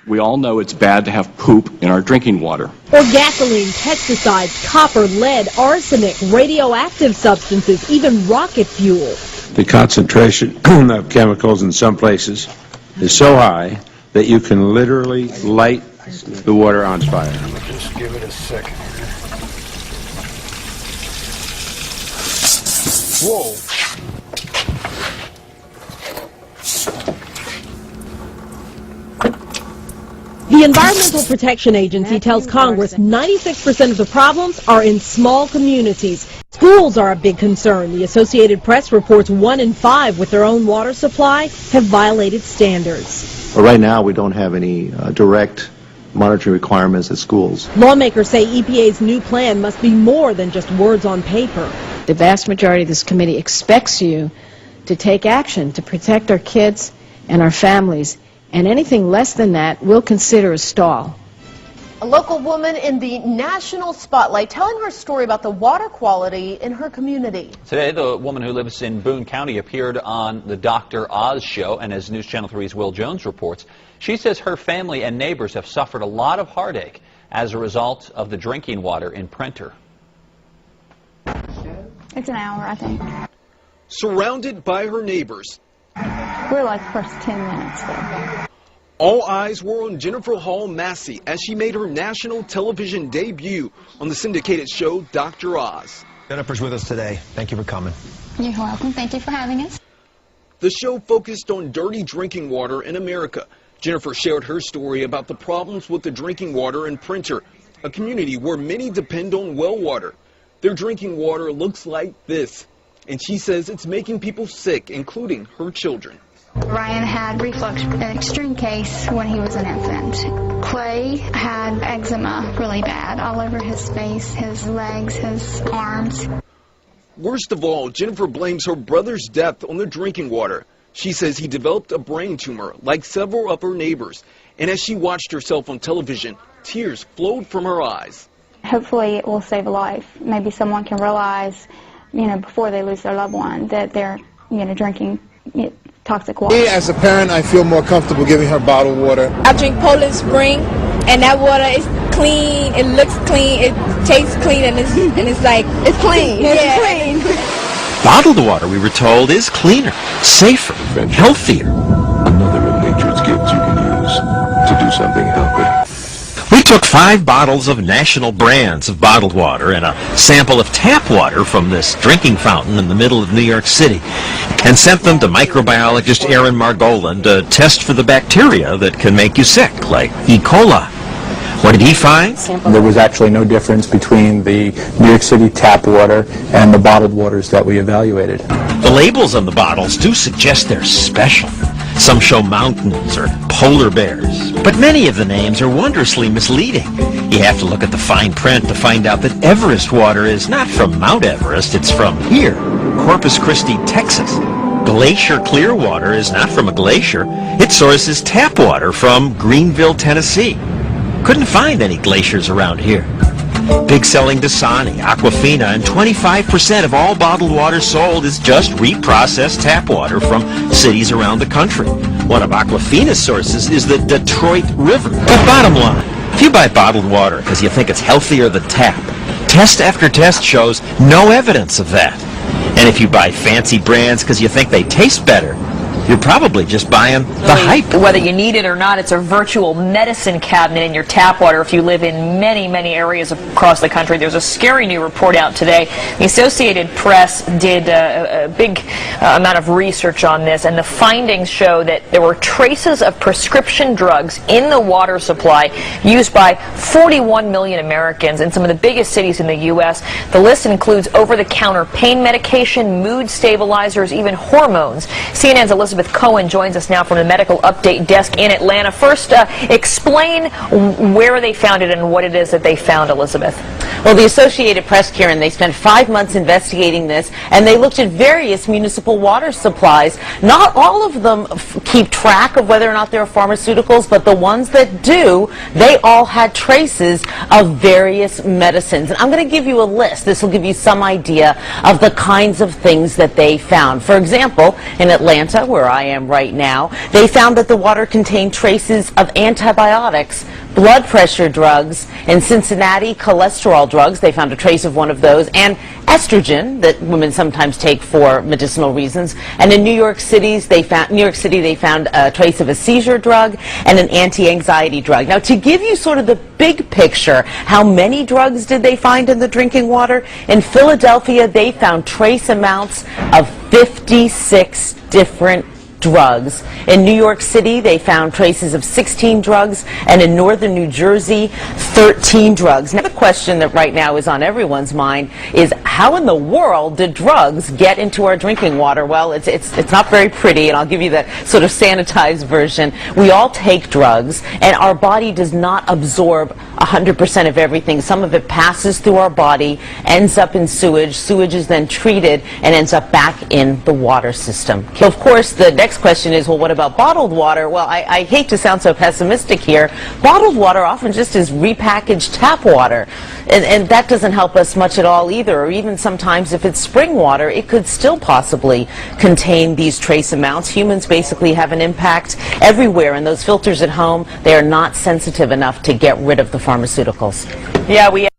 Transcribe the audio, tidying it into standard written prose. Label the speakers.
Speaker 1: We all know it's bad to have poop in our drinking water.
Speaker 2: Or gasoline, pesticides, copper, lead, arsenic, radioactive substances, even rocket fuel.
Speaker 3: The concentration of chemicals in some places is so high that you can literally light the water on fire.
Speaker 4: Just give it a second. Whoa.
Speaker 2: The Environmental Protection Agency tells Congress 96% of the problems are in small communities. Schools are a big concern. The Associated Press reports 1 in 5 with their own water supply have violated standards.
Speaker 5: Right now, we don't have any direct monitoring requirements at schools.
Speaker 2: Lawmakers say EPA's new plan must be more than just words on paper.
Speaker 6: The vast majority of this committee expects you to take action to protect our kids and our families, and anything less than that we'll consider a stall.
Speaker 7: A local woman in the national spotlight telling her story about the water quality in her community.
Speaker 8: Today, the woman who lives in Boone County appeared on the Dr. Oz show, and as News Channel 3's Will Jones reports, she says her family and neighbors have suffered a lot of heartache as a result of the drinking water in Printer.
Speaker 9: It's an hour, I think.
Speaker 10: Surrounded by her neighbors.
Speaker 9: We're like the first 10 minutes there.
Speaker 10: All eyes were on Jennifer Hall Massey as she made her national television debut on the syndicated show Dr. Oz.
Speaker 11: Jennifer's with us today. Thank you for coming.
Speaker 9: You're welcome. Thank you for having us.
Speaker 10: The show focused on dirty drinking water in America. Jennifer shared her story about the problems with the drinking water in Printer, a community where many depend on well water. Their drinking water looks like this, and she says it's making people sick, including her children.
Speaker 9: Ryan had reflux, an extreme case when he was an infant. Clay had eczema really bad all over his face, his legs, his arms.
Speaker 10: Worst of all, Jennifer blames her brother's death on the drinking water. She says he developed a brain tumor like several of her neighbors. And as she watched herself on television, tears flowed from her eyes.
Speaker 9: Hopefully it will save a life. Maybe someone can realize, before they lose their loved one, that they're, drinking toxic water.
Speaker 12: Me, as a parent, I feel more comfortable giving her bottled water.
Speaker 13: I drink Poland Spring, and that water is clean, it looks clean, it tastes clean, and it's like... It's clean. Yeah. It's clean.
Speaker 14: Bottled water, we were told, is cleaner, safer, healthier.
Speaker 3: Another of nature's gifts you can use to do something healthy.
Speaker 14: We took 5 bottles of national brands of bottled water and a sample of tap water from this drinking fountain in the middle of New York City and sent them to microbiologist Aaron Margolin to test for the bacteria that can make you sick, like E. coli. What did he find?
Speaker 15: There was actually no difference between the New York City tap water and the bottled waters that we evaluated.
Speaker 14: The labels on the bottles do suggest they're special. Some show mountains or polar bears, but many of the names are wondrously misleading. You have to look at the fine print to find out that Everest water is not from Mount Everest, it's from here, Corpus Christi, Texas. Glacier clear water is not from a glacier. Its source is tap water from Greenville, Tennessee. Couldn't find any glaciers around here. Big selling Dasani, Aquafina, and 25% of all bottled water sold is just reprocessed tap water from cities around the country. One of Aquafina's sources is the Detroit River. But bottom line, if you buy bottled water because you think it's healthier than tap, test after test shows no evidence of that. And if you buy fancy brands because you think they taste better, you're probably just buying the hype.
Speaker 16: Whether you need it or not, it's a virtual medicine cabinet in your tap water if you live in many, many areas across the country. There's a scary new report out today. The Associated Press did a big amount of research on this, and the findings show that there were traces of prescription drugs in the water supply used by 41 million Americans in some of the biggest cities in the U.S. The list includes over-the-counter pain medication, mood stabilizers, even hormones. CNN's Elizabeth Cohen joins us now from the Medical Update Desk in Atlanta. First, explain where they found it and what it is that they found, Elizabeth.
Speaker 17: Well, the Associated Press, Karen, they spent 5 months investigating this, and they looked at various municipal water supplies. Not all of them keep track of whether or not there are pharmaceuticals, but the ones that do, they all had traces of various medicines. And I'm going to give you a list. This will give you some idea of the kinds of things that they found. For example, in Atlanta, where I am right now, they found that the water contained traces of antibiotics, blood pressure drugs. In Cincinnati, cholesterol drugs. They found a trace of one of those, and estrogen that women sometimes take for medicinal reasons. And in New York City, they found a trace of a seizure drug and an anti-anxiety drug. Now, to give you sort of the big picture, how many drugs did they find in the drinking water? In Philadelphia, they found trace amounts of 56 different drugs. In New York City, they found traces of 16 drugs, and in northern New Jersey, 13 drugs. Now, the question that right now is on everyone's mind is, how in the world did drugs get into our drinking water? Well, it's not very pretty, and I'll give you the sort of sanitized version. We all take drugs, and our body does not absorb 100% of everything. Some of it passes through our body, ends up in sewage. Sewage is then treated and ends up back in the water system. Of course, the next question is, well, what about bottled water? Well, I hate to sound so pessimistic here. Bottled water often just is repackaged tap water, and that doesn't help us much at all either. Or even sometimes if it's spring water, it could still possibly contain these trace amounts. Humans basically have an impact everywhere, and those filters at home, they are not sensitive enough to get rid of the pharmaceuticals.
Speaker 16: Yeah, we